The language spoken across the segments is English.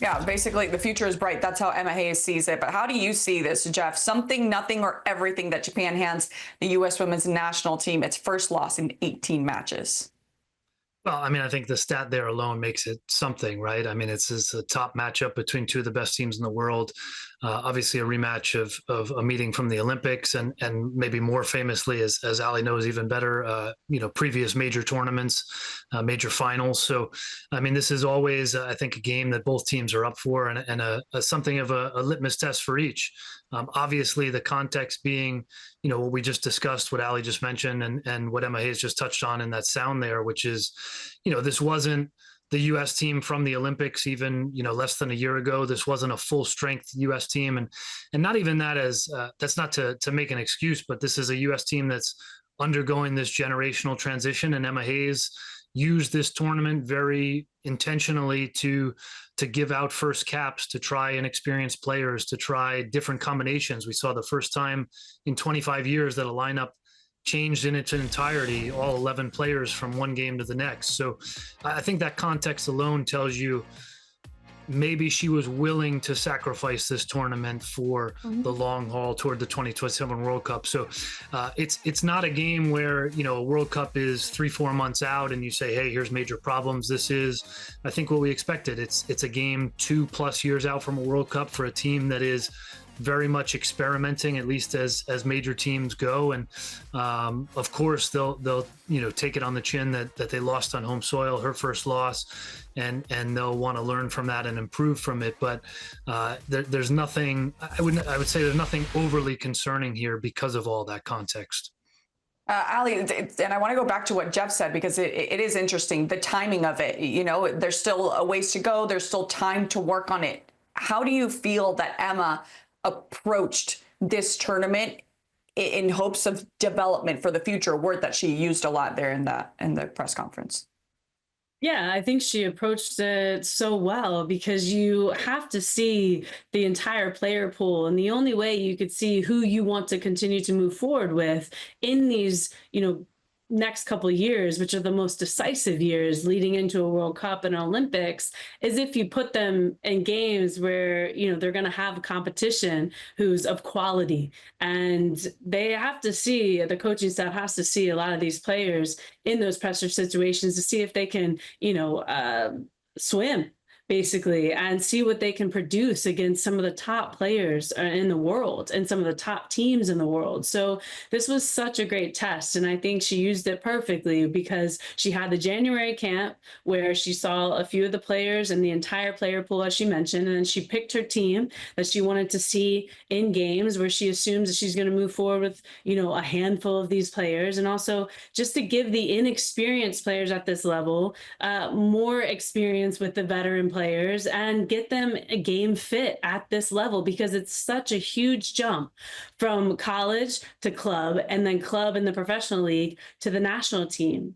Yeah, basically the future is bright. That's how Emma Hayes sees it. But how do you see this, Jeff? Something, nothing, or everything that Japan hands the U.S. women's national team its first loss in 18 matches? Well, I mean, I think the stat there alone makes it something, right? I mean, it's a top matchup between two of the best teams in the world. Obviously, a rematch of a meeting from the Olympics, and maybe more famously, as Ali knows even better, previous major tournaments, major finals. So, I mean, this is always, I think, a game that both teams are up for, and a something of a litmus test for each. Obviously, the context being, what we just discussed, what Ali just mentioned, and what Emma Hayes just touched on in that sound there, which is, this wasn't the U.S. team from the Olympics even, less than a year ago. This wasn't a full strength U.S. team. And not even that as, that's not to make an excuse, but this is a U.S. team that's undergoing this generational transition. And Emma Hayes used this tournament very intentionally to give out first caps, to try inexperienced players, to try different combinations. We saw the first time in 25 years that a lineup changed in its entirety, all 11 players from one game to the next. So I think that context alone tells you maybe she was willing to sacrifice this tournament for the long haul toward the 2027 World Cup. So it's not a game where, a World Cup is 3-4 months out and you say, hey, here's major problems. This is, I think, what we expected. It's a game 2+ years out from a World Cup for a team that is very much experimenting, at least as major teams go. And of course, they'll take it on the chin that they lost on home soil, her first loss, and they'll want to learn from that and improve from it. But there's nothing, I would say there's nothing overly concerning here because of all that context. Ali, and I want to go back to what Jeff said, because it is interesting, the timing of it. There's still a ways to go. There's still time to work on it. How do you feel that Emma approached this tournament in hopes of development for the future, a word that she used a lot there in the press conference? Yeah, I think she approached it so well, because you have to see the entire player pool. And the only way you could see who you want to continue to move forward with in these, next couple of years, which are the most decisive years leading into a World Cup and Olympics, is if you put them in games where, they're going to have a competition who's of quality. And they have to see, the coaching staff has to see a lot of these players in those pressure situations to see if they can, swim, basically, and see what they can produce against some of the top players in the world and some of the top teams in the world. So this was such a great test. And I think she used it perfectly, because she had the January camp where she saw a few of the players and the entire player pool, as she mentioned, and then she picked her team that she wanted to see in games where she assumes that she's going to move forward with, a handful of these players. And also just to give the inexperienced players at this level more experience with the veteran players and get them a game fit at this level, because it's such a huge jump from college to club, and then club in the professional league to the national team.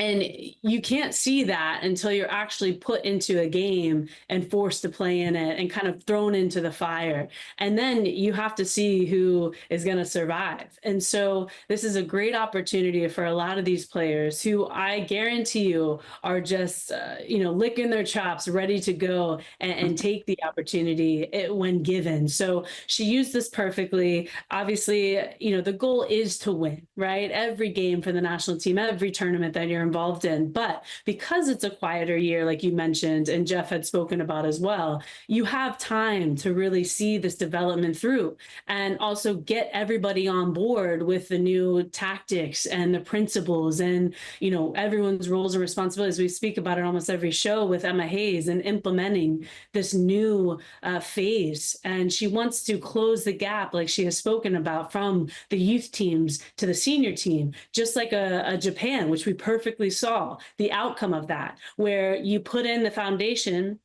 And you can't see that until you're actually put into a game and forced to play in it and kind of thrown into the fire. And then you have to see who is going to survive. And so this is a great opportunity for a lot of these players who I guarantee you are just, licking their chops, ready to go and take the opportunity when given. So she used this perfectly. Obviously, the goal is to win, right? Every game for the national team, every tournament that you're involved in. But because it's a quieter year, like you mentioned, and Jeff had spoken about as well, you have time to really see this development through and also get everybody on board with the new tactics and the principles and, everyone's roles and responsibilities. We speak about it almost every show with Emma Hayes and implementing this new phase. And she wants to close the gap, like she has spoken about, from the youth teams to the senior team, just like a Japan, which we perfectly saw the outcome of that, where you put in the foundation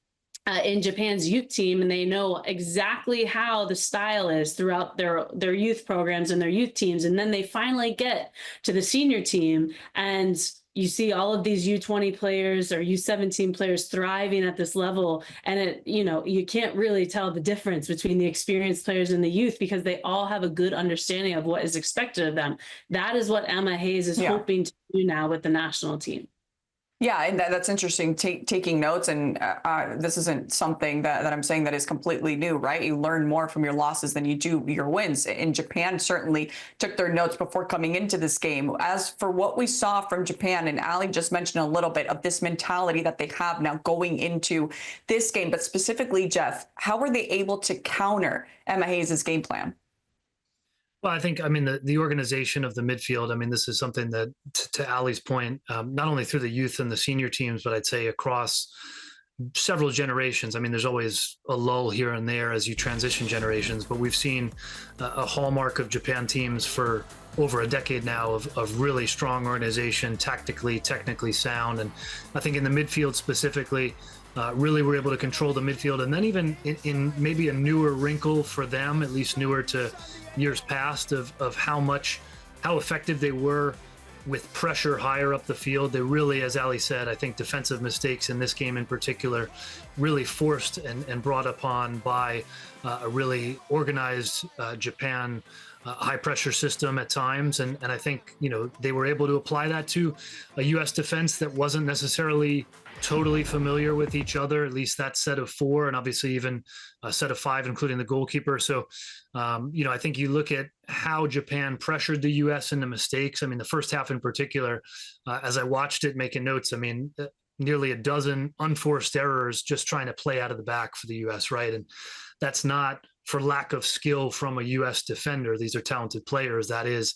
in Japan's youth team, and they know exactly how the style is throughout their youth programs and their youth teams. And then they finally get to the senior team, and you see all of these U20 players or U17 players thriving at this level. And you can't really tell the difference between the experienced players and the youth, because they all have a good understanding of what is expected of them. That is what Emma Hayes is hoping to do now with the national team. Yeah, and that's interesting, taking notes. And this isn't something that I'm saying that is completely new, right? You learn more from your losses than you do your wins. And Japan certainly took their notes before coming into this game. As for what we saw from Japan, and Ali just mentioned a little bit of this mentality that they have now going into this game, but specifically, Jeff, how were they able to counter Emma Hayes' game plan? Well, I think, I mean, the organization of the midfield, I mean, this is something that, to Ali's point, not only through the youth and the senior teams, but I'd say across several generations. I mean, there's always a lull here and there as you transition generations, but we've seen a hallmark of Japan teams for over a decade now of really strong organization, tactically, technically sound. And I think in the midfield specifically, really were able to control the midfield. And then even in maybe a newer wrinkle for them, at least newer to years past, of how effective they were with pressure higher up the field. They really, as Ali said, I think defensive mistakes in this game in particular, really forced and brought upon by a really organized Japan high pressure system at times. And I think, they were able to apply that to a U.S. defense that wasn't necessarily totally familiar with each other, at least that set of four, and obviously even a set of five, including the goalkeeper. So, I think you look at how Japan pressured the U.S. into mistakes. I mean, the first half in particular, as I watched it making notes, I mean, nearly a dozen unforced errors just trying to play out of the back for the U.S., right? And that's not for lack of skill from a U.S. defender. These are talented players. That is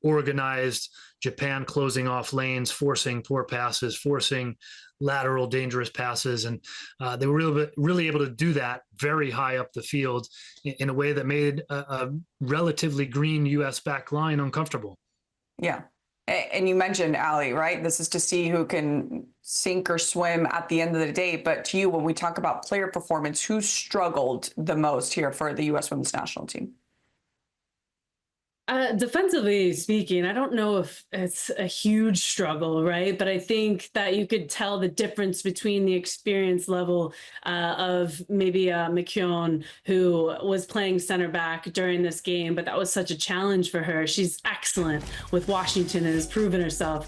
organized Japan closing off lanes, forcing poor passes, forcing lateral dangerous passes. And they were really able to do that very high up the field in a way that made a relatively green U.S. back line uncomfortable. Yeah. And you mentioned, Ali, right? This is to see who can sink or swim at the end of the day. But to you, when we talk about player performance, who struggled the most here for the U.S. women's national team? Defensively speaking, I don't know if it's a huge struggle, right? But I think that you could tell the difference between the experience level of maybe McKeown, who was playing center back during this game, but that was such a challenge for her. She's excellent with Washington and has proven herself,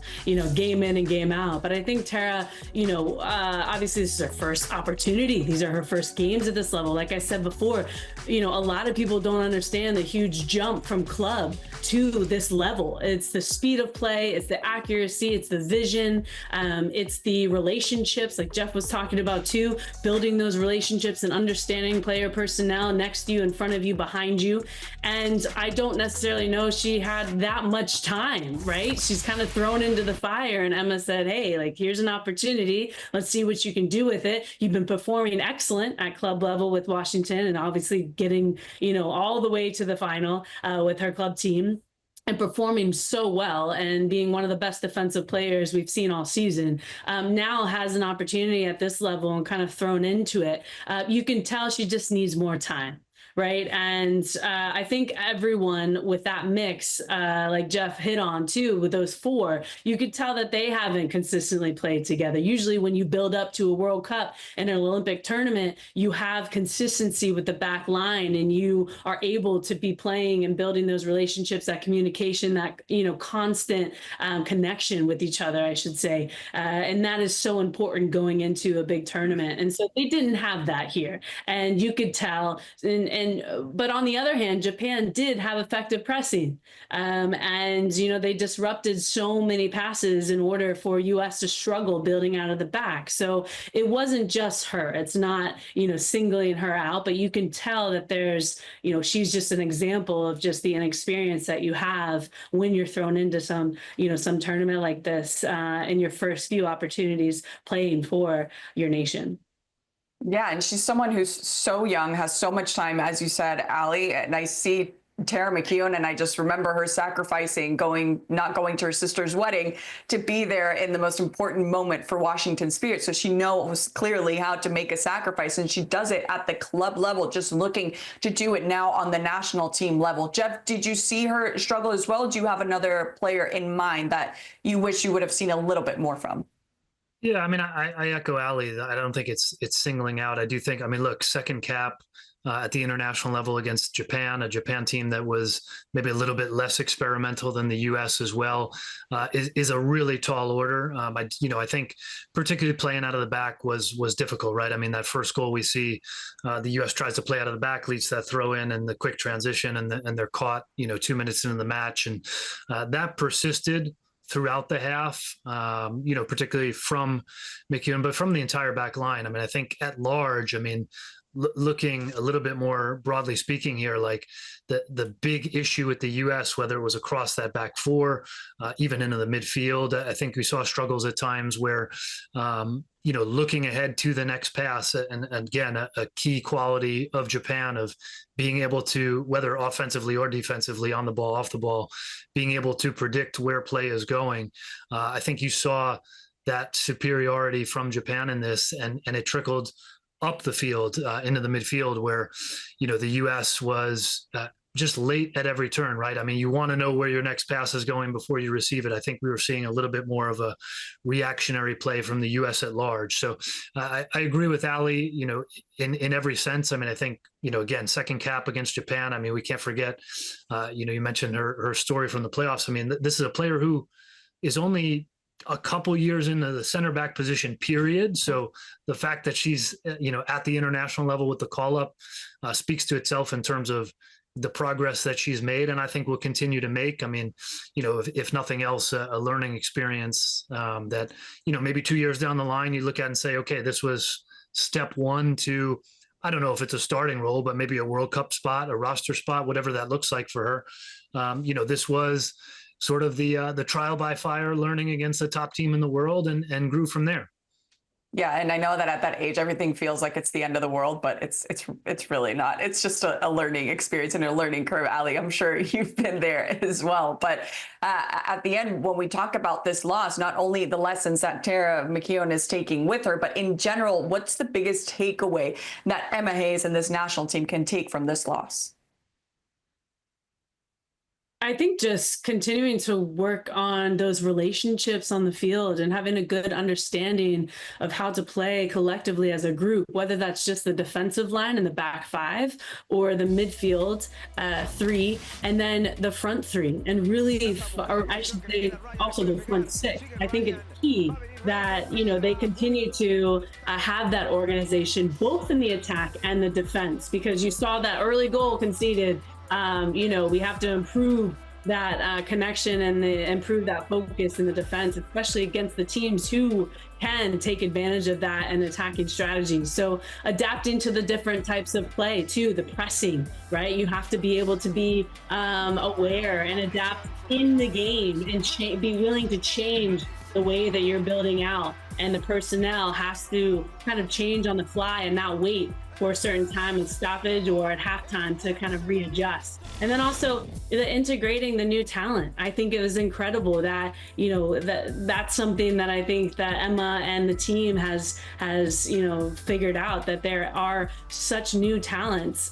game in and game out. But I think Tara, obviously this is her first opportunity. These are her first games at this level. Like I said before, a lot of people don't understand the huge jump from club to this level. It's the speed of play, it's the accuracy, it's the vision, it's the relationships, like Jeff was talking about too, building those relationships and understanding player personnel next to you, in front of you, behind you. And I don't necessarily know she had that much time, right? She's kind of thrown into the fire, and Emma said, hey, like, here's an opportunity. Let's see what you can do with it. You've been performing excellent at club level with Washington, and obviously getting, all the way to the final with her club team, and performing so well and being one of the best defensive players we've seen all season, now has an opportunity at this level and kind of thrown into it. You can tell she just needs more time. Right. And I think everyone with that mix, like Jeff hit on too, with those four, you could tell that they haven't consistently played together. Usually when you build up to a World Cup and an Olympic tournament, you have consistency with the back line, and you are able to be playing and building those relationships, that communication, that, constant connection with each other, I should say. And that is so important going into a big tournament. And so they didn't have that here. And you could tell, but on the other hand, Japan did have effective pressing, and they disrupted so many passes in order for U.S. to struggle building out of the back. So it wasn't just her. It's not singling her out, but you can tell that there's she's just an example of just the inexperience that you have when you're thrown into some tournament like this in your first few opportunities playing for your nation. Yeah, and she's someone who's so young, has so much time, as you said, Ali. And I see Tara McKeown, and I just remember her sacrificing, not going to her sister's wedding to be there in the most important moment for Washington Spirit. So she knows clearly how to make a sacrifice, and she does it at the club level, just looking to do it now on the national team level. Jeff, did you see her struggle as well? Do you have another player in mind that you wish you would have seen a little bit more from? Yeah, I mean, I echo Ali. I don't think it's singling out. I do think, I mean, look, second cap at the international level against Japan, a Japan team that was maybe a little bit less experimental than the U.S. as well, is a really tall order. I think particularly playing out of the back was difficult, right? I mean, that first goal we see, the U.S. tries to play out of the back, leads to that throw in and the quick transition, and they're caught, 2 minutes into the match, and that persisted throughout the half, particularly from McEwen, but from the entire back line. I mean, I think at large, I mean, looking a little bit more broadly speaking here, like the big issue with the U.S., whether it was across that back four, even into the midfield, I think we saw struggles at times where, looking ahead to the next pass, and again, a key quality of Japan of being able to, whether offensively or defensively, on the ball, off the ball, being able to predict where play is going. I think you saw that superiority from Japan in this, and it trickled up the field into the midfield where, the U.S. was just late at every turn, right? I mean, you want to know where your next pass is going before you receive it. I think we were seeing a little bit more of a reactionary play from the U.S. at large. So I agree with Ali, in every sense. I mean, I think, again, second cap against Japan. I mean, we can't forget, you mentioned her story from the playoffs. I mean, this is a player who is only a couple years into the center back position, period. So the fact that she's, at the international level with the call up speaks to itself in terms of the progress that she's made, and I think will continue to make. I mean, if nothing else, a learning experience that, maybe 2 years down the line, you look at and say, okay, this was step one to, I don't know if it's a starting role, but maybe a World Cup spot, a roster spot, whatever that looks like for her. This was sort of the trial by fire, learning against the top team in the world, and grew from there. Yeah, and I know that at that age, everything feels like it's the end of the world, but it's really not. It's just a learning experience and a learning curve. Ali, I'm sure you've been there as well. But at the end, when we talk about this loss, not only the lessons that Tara McKeown is taking with her, but in general, what's the biggest takeaway that Emma Hayes and this national team can take from this loss? I think just continuing to work on those relationships on the field and having a good understanding of how to play collectively as a group, whether that's just the defensive line and the back five or the midfield three, and then the front three, and really, or I should say also the front six. I think it's key that, they continue to have that organization both in the attack and the defense, because you saw that early goal conceded. We have to improve that connection and improve that focus in the defense, especially against the teams who can take advantage of that and attacking strategies. So adapting to the different types of play too, the pressing, right? You have to be able to be aware and adapt in the game and be willing to change the way that you're building out. And the personnel has to kind of change on the fly and not wait for a certain time of stoppage or at halftime to kind of readjust. And then also the integrating the new talent. I think it was incredible that, that's something that I think that Emma and the team has figured out, that there are such new talents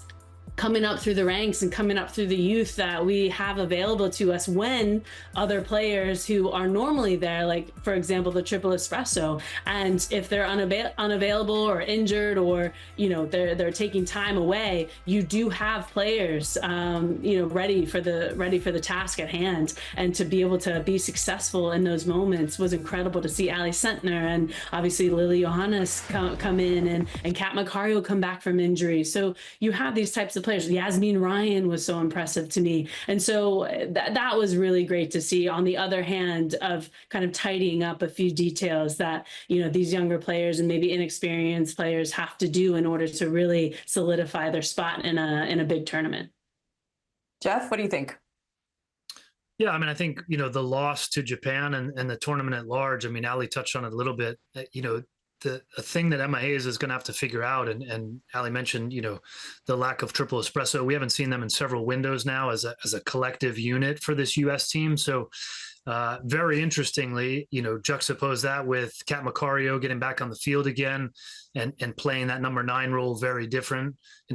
coming up through the ranks and coming up through the youth that we have available to us, when other players who are normally there, like for example the triple espresso, and if they're unavailable or injured, or they're taking time away, you do have players ready for the task at hand. And to be able to be successful in those moments was incredible to see. Ali Sentner and obviously Lily Johannes come in, and Kat Macario come back from injury. So you have these types of players. Yasmin Ryan was so impressive to me. And so that was really great to see, on the other hand of kind of tidying up a few details that, these younger players and maybe inexperienced players have to do in order to really solidify their spot in a big tournament. Jeff, what do you think? Yeah, I mean, I think, the loss to Japan and the tournament at large, I mean, Ali touched on it a little bit, a thing that Emma Hayes is going to have to figure out, and Ali mentioned, the lack of triple espresso. We haven't seen them in several windows now as a collective unit for this U.S. team. So very interestingly, juxtapose that with Kat Macario getting back on the field again and playing that number 9 role in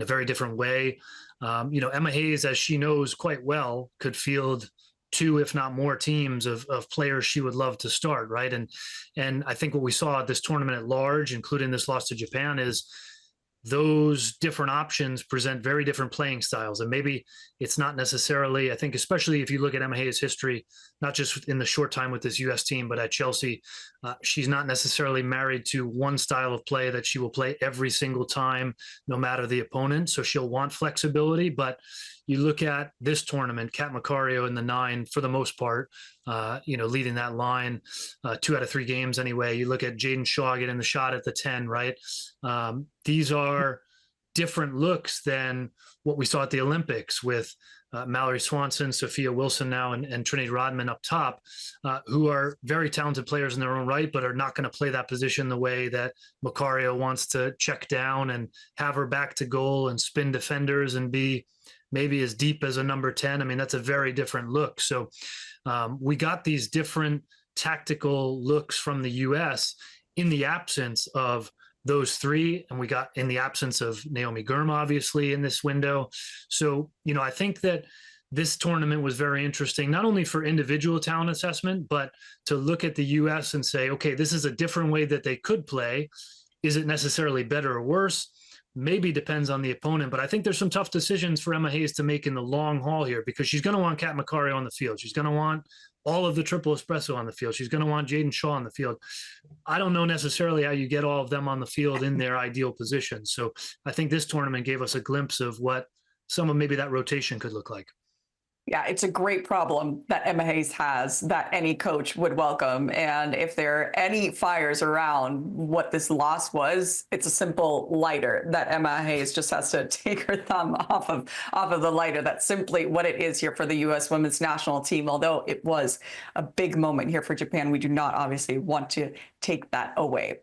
a very different way. Emma Hayes, as she knows quite well, could field two, if not more teams of players she would love to start, right? And I think what we saw at this tournament at large, including this loss to Japan, is those different options present very different playing styles. And maybe it's not necessarily, I think, especially if you look at Emma Hayes' history, not just in the short time with this US team, but at Chelsea, she's not necessarily married to one style of play that she will play every single time, no matter the opponent. So she'll want flexibility. But you look at this tournament, Kat Macario in the 9 for the most part, leading that line 2 out of 3 games anyway. You look at Jaden Shaw getting the shot at the 10, right? These are different looks than what we saw at the Olympics with Mallory Swanson, Sophia Wilson now, and Trinity Rodman up top, who are very talented players in their own right, but are not going to play that position the way that Macario wants to check down and have her back to goal and spin defenders and be maybe as deep as a number 10. I mean, that's a very different look. So we got these different tactical looks from the US in the absence of those 3, and we got in the absence of Naomi Girma, obviously, in this window. So, I think that this tournament was very interesting, not only for individual talent assessment, but to look at the US and say, okay, this is a different way that they could play. Is it necessarily better or worse? Maybe depends on the opponent, but I think there's some tough decisions for Emma Hayes to make in the long haul here, because she's going to want Kat Macario on the field. She's going to want all of the triple espresso on the field. She's going to want Jaden Shaw on the field. I don't know necessarily how you get all of them on the field in their ideal position. So I think this tournament gave us a glimpse of what some of maybe that rotation could look like. Yeah, it's a great problem that Emma Hayes has that any coach would welcome. And if there are any fires around what this loss was, it's a simple lighter that Emma Hayes just has to take her thumb off of the lighter. That's simply what it is here for the U.S. women's national team. Although it was a big moment here for Japan, we do not obviously want to take that away.